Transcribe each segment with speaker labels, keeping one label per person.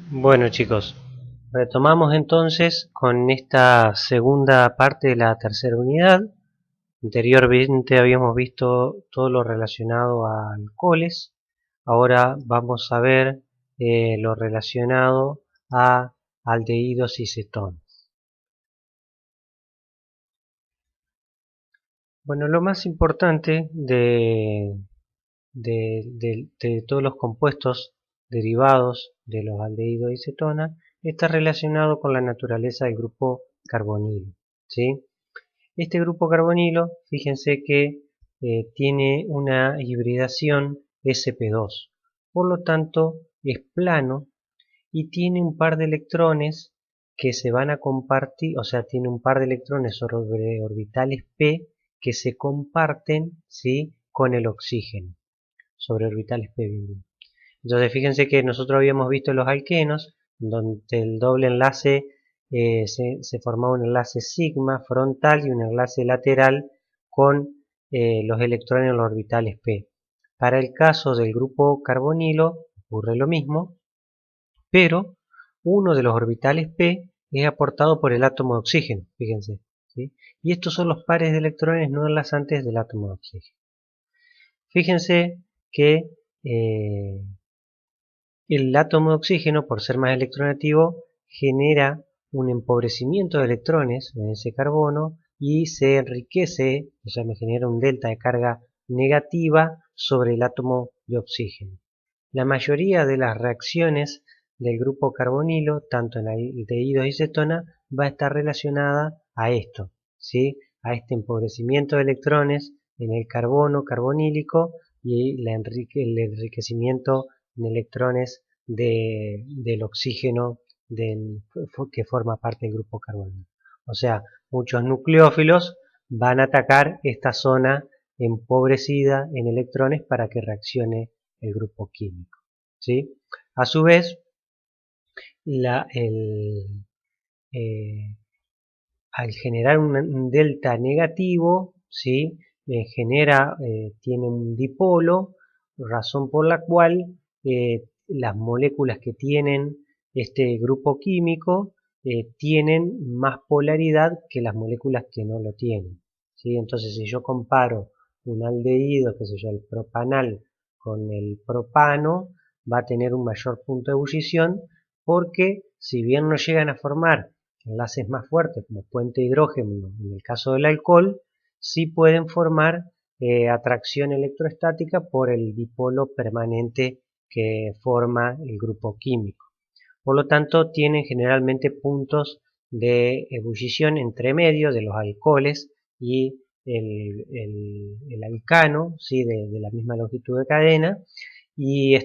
Speaker 1: Bueno chicos, retomamos entonces con esta segunda parte de la tercera unidad. Anteriormente habíamos visto todo lo relacionado a alcoholes, ahora vamos a ver lo relacionado a aldehídos y cetonas. Bueno, lo más importante de todos los compuestos derivados de los aldehídos y cetonas está relacionado con la naturaleza del grupo carbonilo, ¿sí? Este grupo carbonilo, fíjense que tiene una hibridación sp2, por lo tanto es plano y tiene un par de electrones que se van a compartir, o sea, tiene un par de electrones sobre orbitales p que se comparten, ¿sí?, con el oxígeno sobre orbitales p bien. Entonces fíjense que nosotros habíamos visto los alquenos, donde el doble enlace se formaba un enlace sigma frontal y un enlace lateral con los electrones en los orbitales p. Para el caso del grupo carbonilo ocurre lo mismo, pero uno de los orbitales p es aportado por el átomo de oxígeno, fíjense, ¿sí? Y estos son los pares de electrones no enlazantes del átomo de oxígeno. Fíjense que el átomo de oxígeno, por ser más electronegativo, genera un empobrecimiento de electrones en ese carbono y se enriquece, o sea, me genera un delta de carga negativa sobre el átomo de oxígeno. La mayoría de las reacciones del grupo carbonilo, tanto en aldehídos y cetona, va a estar relacionada a esto, ¿sí?, a este empobrecimiento de electrones en el carbono carbonílico y el enriquecimiento en electrones del oxígeno que forma parte del grupo carbonilo. O sea, muchos nucleófilos van a atacar esta zona empobrecida en electrones para que reaccione el grupo químico, ¿sí? A su vez, la, el, eh, al generar un delta negativo, ¿sí?, tiene un dipolo, razón por la cual las moléculas que tienen este grupo químico tienen más polaridad que las moléculas que no lo tienen, ¿sí? Entonces, si yo comparo un aldehído, qué sé yo, el propanal con el propano, va a tener un mayor punto de ebullición porque si bien no llegan a formar enlaces más fuertes como puente hidrógeno en el caso del alcohol, sí pueden formar atracción electrostática por el dipolo permanente que forma el grupo químico. Por lo tanto, tienen generalmente puntos de ebullición entre medio de los alcoholes y el alcano, ¿sí?, de la misma longitud de cadena, y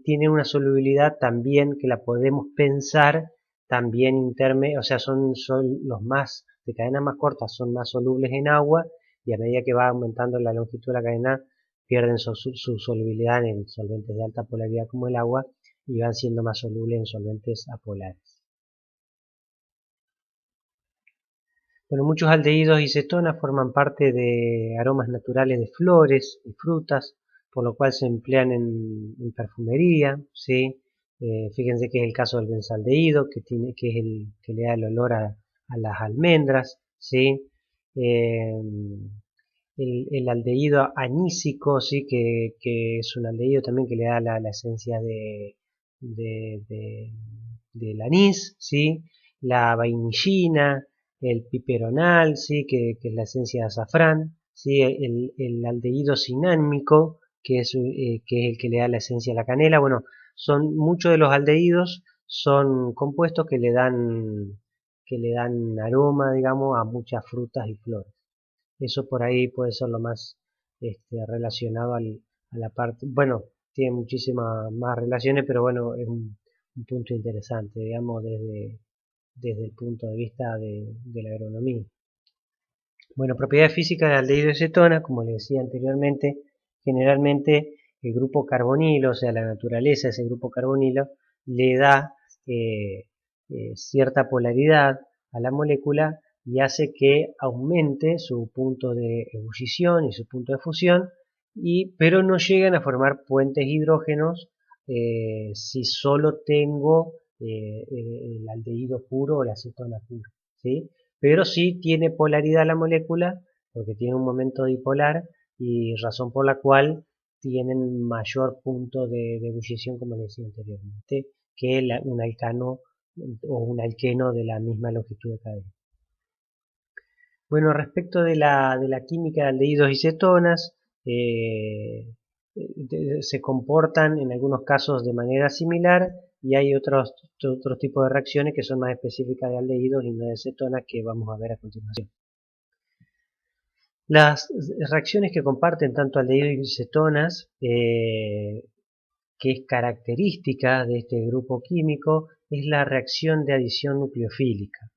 Speaker 1: tiene una solubilidad también que la podemos pensar también intermedia, o sea, son los más de cadena más corta, son más solubles en agua, y a medida que va aumentando la longitud de la cadena pierden su solubilidad en solventes de alta polaridad como el agua y van siendo más solubles en solventes apolares. Bueno, muchos aldehídos y cetonas forman parte de aromas naturales de flores y frutas, por lo cual se emplean en perfumería, ¿sí? Fíjense que es el caso del benzaldehído, que es el que le da el olor a las almendras, ¿sí? Eh, el aldehído anísico, ¿sí?, que es un aldehído también que le da la esencia de, de- del anís, ¿sí? La vainillina, el piperonal, ¿sí?, que es la esencia de azafrán, ¿sí? El aldehído cinámico, que es el que le da la esencia a la canela. Bueno, son muchos de los aldehídos son compuestos que le dan aroma, digamos, a muchas frutas y flores. Eso por ahí puede ser lo más relacionado a la parte, bueno, tiene muchísimas más relaciones, pero bueno, es un punto interesante, digamos, desde el punto de vista de la agronomía. Bueno, propiedades físicas de aldehído y cetona, como les decía anteriormente, generalmente el grupo carbonilo, o sea, la naturaleza de ese grupo carbonilo, le da cierta polaridad a la molécula y hace que aumente su punto de ebullición y su punto de fusión, pero no llegan a formar puentes hidrógenos si solo tengo el aldehído puro o la acetona pura, ¿sí? Pero sí tiene polaridad la molécula, porque tiene un momento dipolar y razón por la cual tienen mayor punto de ebullición, como les decía anteriormente, que un alcano o un alqueno de la misma longitud de cadena. Bueno, respecto de la química de aldehídos y cetonas, se comportan en algunos casos de manera similar y hay otros tipos de reacciones que son más específicas de aldehídos y no de cetonas que vamos a ver a continuación. Las reacciones que comparten tanto aldehídos y cetonas, que es característica de este grupo químico, es la reacción de adición nucleofílica.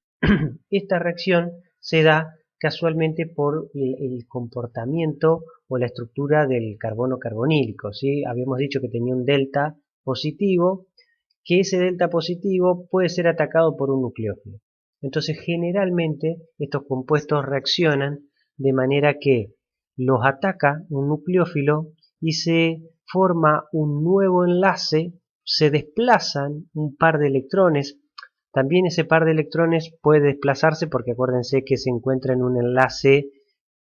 Speaker 1: Esta reacción se da casualmente por el comportamiento o la estructura del carbono carbonílico, ¿sí? Habíamos dicho que tenía un delta positivo, que ese delta positivo puede ser atacado por un nucleófilo. Entonces, generalmente estos compuestos reaccionan de manera que los ataca un nucleófilo y se forma un nuevo enlace, se desplazan un par de electrones. También ese par de electrones puede desplazarse porque acuérdense que se encuentra en un enlace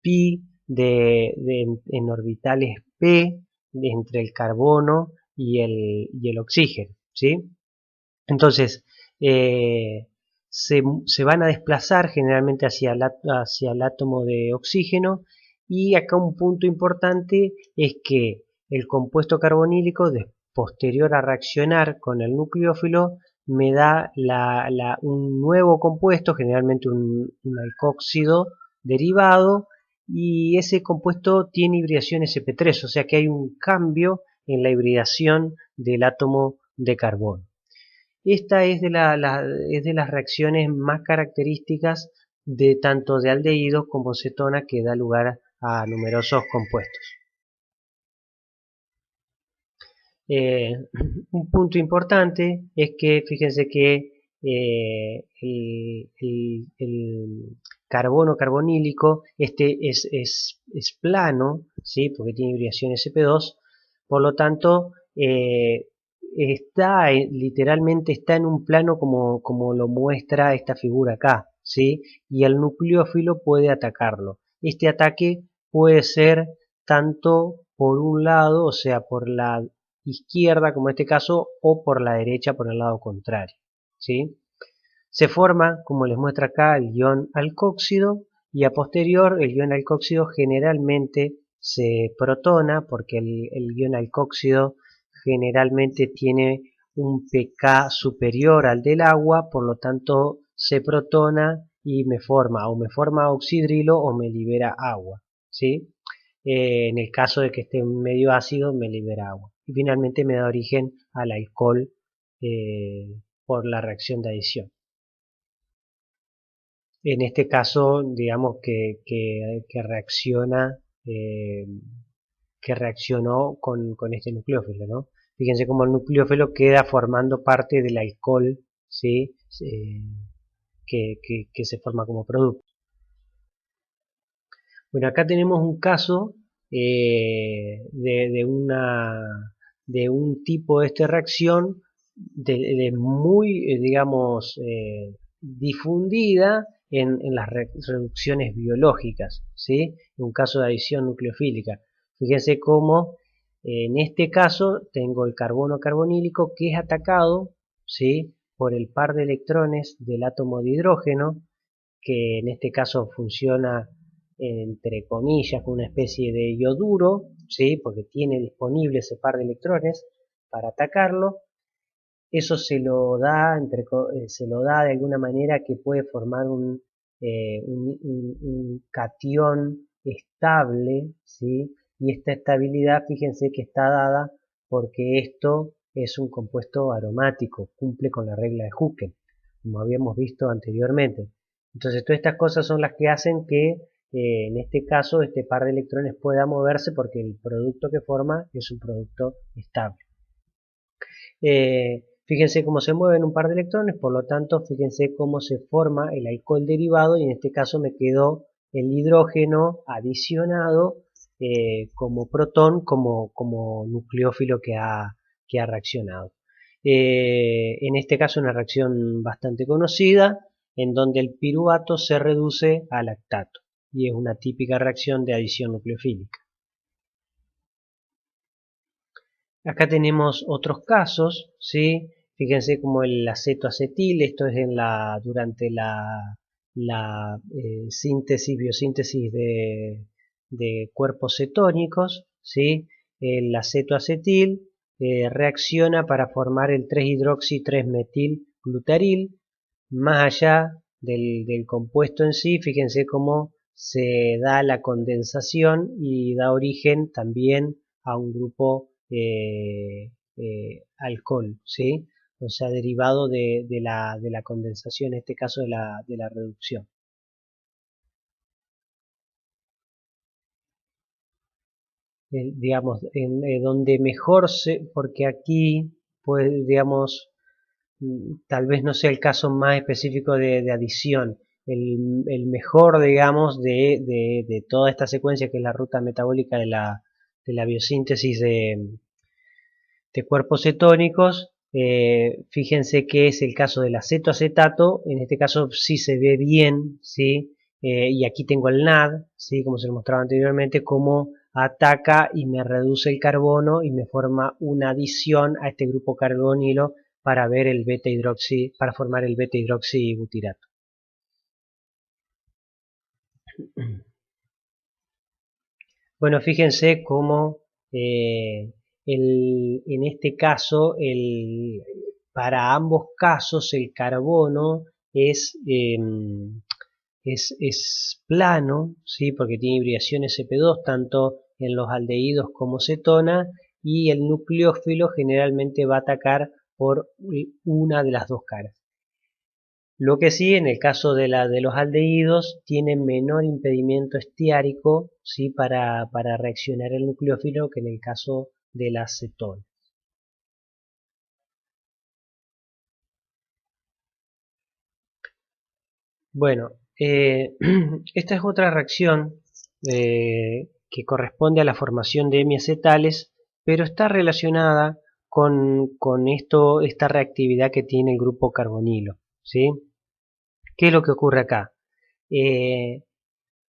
Speaker 1: pi en orbitales p entre el carbono y el oxígeno, ¿sí? Entonces, se van a desplazar generalmente hacia el átomo de oxígeno, y acá un punto importante es que el compuesto carbonílico, posterior a reaccionar con el nucleófilo, me da un nuevo compuesto, generalmente un alcóxido derivado, y ese compuesto tiene hibridación sp3, o sea que hay un cambio en la hibridación del átomo de carbono. Esta es es de las reacciones más características de tanto de aldehídos como cetona, que da lugar a numerosos compuestos. Un punto importante es que fíjense que el carbono carbonílico es plano, ¿sí? Porque tiene hibridación sp2, por lo tanto literalmente está en un plano como lo muestra esta figura acá, ¿sí? Y el nucleófilo puede atacarlo. Este ataque puede ser tanto por un lado, o sea, por la izquierda, como en este caso, o por la derecha, por el lado contrario, ¿sí? Se forma, como les muestra acá, el ion alcóxido, y a posterior el ion alcóxido generalmente se protona, porque el ion alcóxido generalmente tiene un pK superior al del agua, por lo tanto se protona y me forma oxidrilo o me libera agua, ¿sí? En el caso de que esté medio ácido, me libera agua. Y finalmente me da origen al alcohol por la reacción de adición. En este caso, digamos que reacciona, que reaccionó con este nucleófilo, ¿no? Fíjense cómo el nucleófilo queda formando parte del alcohol, ¿sí? Que se forma como producto. Bueno, acá tenemos un caso de un tipo de esta reacción de muy, digamos, difundida en las reducciones biológicas, ¿sí? Un caso de adición nucleofílica. Fíjense cómo en este caso tengo el carbono carbonílico que es atacado, ¿sí? Por el par de electrones del átomo de hidrógeno, que en este caso funciona entre comillas con una especie de ioduro, ¿sí? Porque tiene disponible ese par de electrones para atacarlo. Eso se lo da de alguna manera que puede formar un catión estable, ¿sí? Y esta estabilidad, fíjense que está dada porque esto es un compuesto aromático, cumple con la regla de Hooke, como habíamos visto anteriormente. Entonces todas estas cosas son las que hacen que en este caso este par de electrones pueda moverse, porque el producto que forma es un producto estable. Fíjense cómo se mueven un par de electrones, por lo tanto fíjense cómo se forma el alcohol derivado, y en este caso me quedó el hidrógeno adicionado como protón, como nucleófilo que ha reaccionado. En este caso una reacción bastante conocida, en donde el piruvato se reduce a lactato, y es una típica reacción de adición nucleofílica. Acá tenemos otros casos, ¿sí? Fíjense como el acetoacetil, esto es durante la biosíntesis de cuerpos cetónicos, ¿sí? El acetoacetil reacciona para formar el 3-hidroxi-3-metilglutaril. Más allá del compuesto en sí, fíjense cómo se da la condensación y da origen también a un grupo alcohol, ¿sí? O sea, derivado de la condensación, en este caso de la reducción. Digamos, donde mejor porque aquí, pues, digamos, tal vez no sea el caso más específico de adición. El mejor, digamos, de toda esta secuencia, que es la ruta metabólica de la biosíntesis de cuerpos cetónicos, fíjense que es el caso del acetoacetato. En este caso sí se ve bien, ¿sí? Y aquí tengo el NAD, ¿sí? Como se lo mostraba anteriormente, cómo ataca y me reduce el carbono y me forma una adición a este grupo carbonilo para ver el beta hidroxi, para formar el beta hidroxibutirato. Bueno, fíjense cómo en este caso, para ambos casos, el carbono es plano, ¿sí? Porque tiene hibridación sp2 tanto en los aldehídos como cetona, y el nucleófilo generalmente va a atacar por una de las dos caras. Lo que sí, en el caso de los aldehídos, tiene menor impedimento esteárico, ¿sí? para reaccionar el nucleófilo que en el caso de la cetona. Bueno, esta es otra reacción que corresponde a la formación de hemiacetales, pero está relacionada con esta reactividad que tiene el grupo carbonilo, ¿sí? ¿Qué es lo que ocurre acá?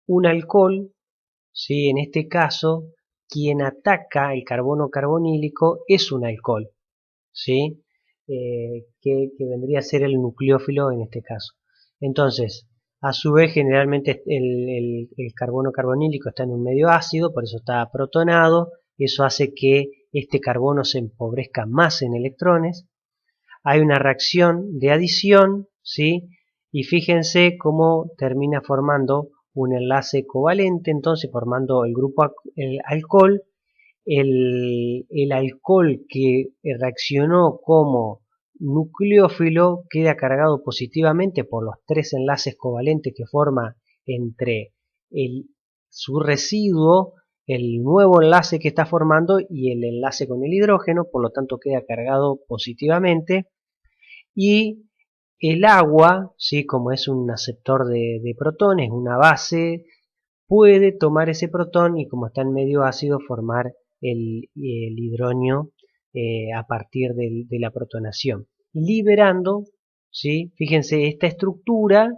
Speaker 1: Un alcohol, ¿sí? En este caso, quien ataca el carbono carbonílico es un alcohol, ¿sí? Que vendría a ser el nucleófilo en este caso. Entonces, a su vez, generalmente el carbono carbonílico está en un medio ácido, por eso está protonado. Eso hace que este carbono se empobrezca más en electrones. Hay una reacción de adición, ¿sí? Y fíjense cómo termina formando un enlace covalente, entonces formando el grupo el alcohol. El alcohol que reaccionó como nucleófilo queda cargado positivamente por los tres enlaces covalentes que forma entre su residuo, el nuevo enlace que está formando, y el enlace con el hidrógeno, por lo tanto queda cargado positivamente. Y el agua, ¿sí? Como es un aceptor de protones, una base, puede tomar ese protón y, como está en medio ácido, formar el hidronio a partir de la protonación, liberando, ¿sí? Fíjense, esta estructura,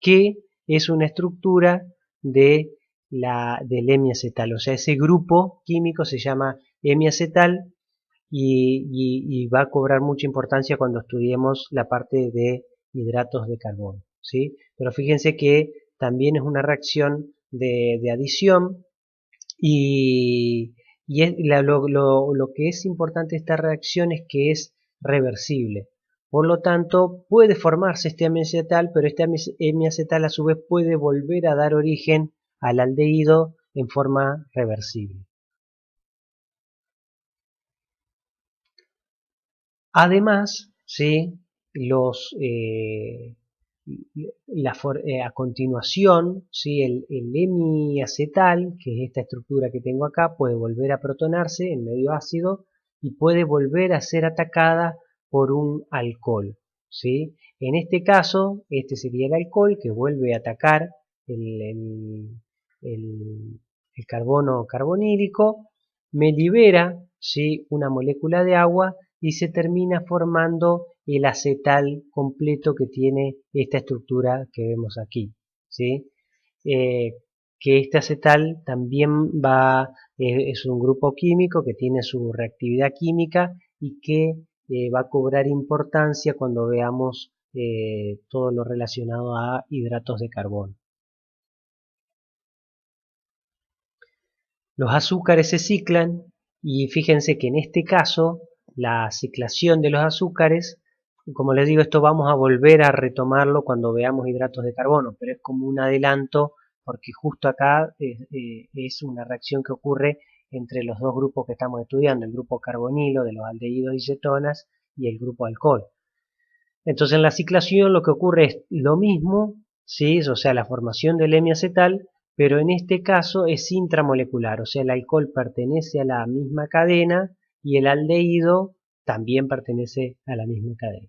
Speaker 1: que es una estructura del hemiacetal, o sea, ese grupo químico se llama hemiacetal, y va a cobrar mucha importancia cuando estudiemos la parte de hidratos de carbono, ¿sí? Pero fíjense que también es una reacción de adición, y lo que es importante de esta reacción es que es reversible. Por lo tanto, puede formarse este hemiacetal, pero este hemiacetal a su vez puede volver a dar origen al aldehído en forma reversible. Además, ¿sí? A continuación, ¿sí? el hemiacetal, que es esta estructura que tengo acá, puede volver a protonarse en medio ácido y puede volver a ser atacada por un alcohol, ¿sí? En este caso, este sería el alcohol que vuelve a atacar el, el carbono carbonílico, me libera, ¿sí? Una molécula de agua y se termina formando el acetal completo que tiene esta estructura que vemos aquí, ¿sí? Eh, que este acetal también es un grupo químico que tiene su reactividad química y que va a cobrar importancia cuando veamos todo lo relacionado a hidratos de carbono. Los azúcares se ciclan y fíjense que en este caso la ciclación de los azúcares, como les digo, esto vamos a volver a retomarlo cuando veamos hidratos de carbono, pero es como un adelanto porque justo acá es una reacción que ocurre entre los dos grupos que estamos estudiando, el grupo carbonilo de los aldehídos y cetonas y el grupo alcohol. Entonces en la ciclación lo que ocurre es lo mismo, ¿sí? O sea, la formación del hemiacetal, pero en este caso es intramolecular, o sea, el alcohol pertenece a la misma cadena y el aldehído también pertenece a la misma cadena.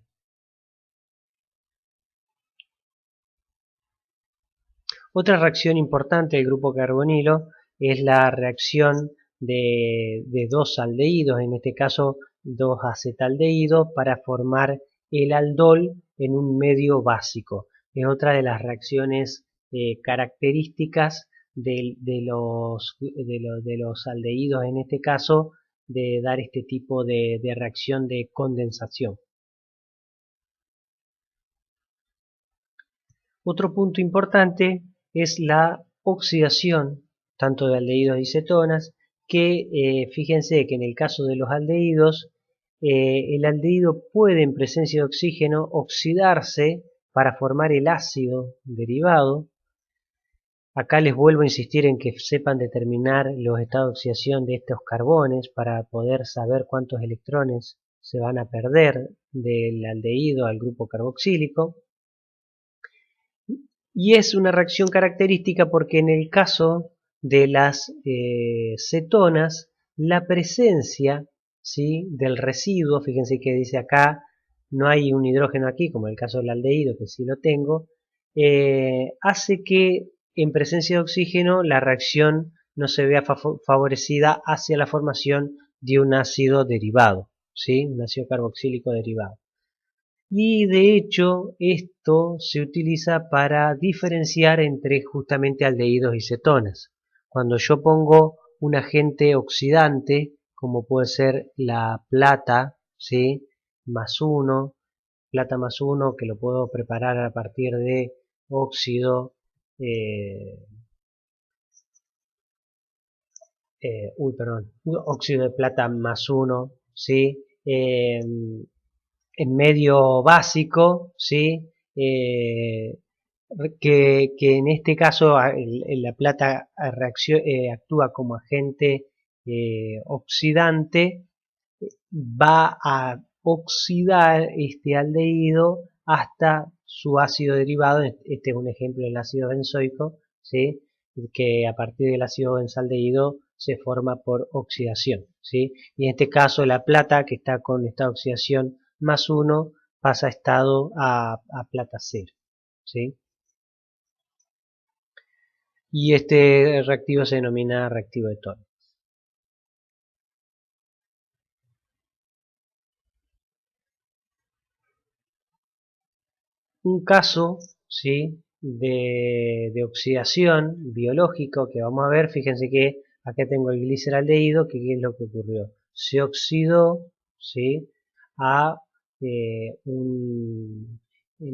Speaker 1: Otra reacción importante del grupo carbonilo es la reacción de dos aldehídos, en este caso dos acetaldehídos, para formar el aldol en un medio básico. Es otra de las reacciones características de los aldehídos, en este caso, de dar este tipo de reacción de condensación. Otro punto importante es la oxidación, tanto de aldehídos y cetonas, que fíjense que en el caso de los aldehídos, el aldehído puede en presencia de oxígeno oxidarse para formar el ácido derivado. Acá les vuelvo a insistir en que sepan determinar los estados de oxidación de estos carbones para poder saber cuántos electrones se van a perder del aldehído al grupo carboxílico. Y es una reacción característica porque en el caso de las cetonas, la presencia, ¿sí?, del residuo, fíjense que dice acá, no hay un hidrógeno aquí, como en el caso del aldehído, que sí lo tengo, hace que en presencia de oxígeno la reacción no se vea favorecida hacia la formación de un ácido derivado, ¿sí?, un ácido carboxílico derivado. Y de hecho esto se utiliza para diferenciar entre justamente aldehídos y cetonas. Cuando yo pongo un agente oxidante, como puede ser la plata, ¿sí?, más uno, plata más uno, que lo puedo preparar a partir de óxido, eh, óxido de plata más uno, ¿sí? En medio básico, ¿sí? Que en este caso la plata actúa como agente oxidante, va a oxidar este aldehído hasta su ácido derivado. Este es un ejemplo del ácido benzoico, ¿sí?, que a partir del ácido benzaldehído se forma por oxidación, ¿sí? Y en este caso la plata, que está con esta oxidación más 1, pasa a plata 0, ¿sí? Y este reactivo se denomina reactivo de Thorne. Un caso, ¿sí?, de oxidación biológico que vamos a ver, fíjense que acá tengo el gliceraldehído, que es lo que ocurrió. Se oxidó, ¿sí?, a en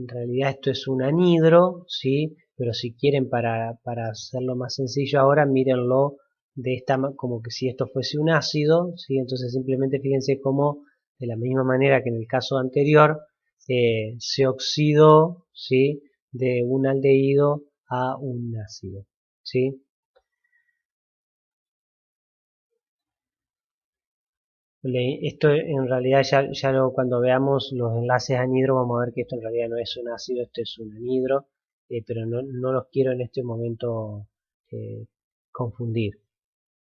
Speaker 1: realidad esto es un anhidro, ¿sí?, pero si quieren para hacerlo más sencillo ahora, mírenlo como que si esto fuese un ácido, ¿sí? Entonces simplemente fíjense cómo de la misma manera que en el caso anterior, se oxidó, ¿sí?, de un aldehído a un ácido, ¿sí? Esto en realidad cuando veamos los enlaces anhidro vamos a ver que esto en realidad no es un ácido, esto es un anhidro, pero no los quiero en este momento confundir.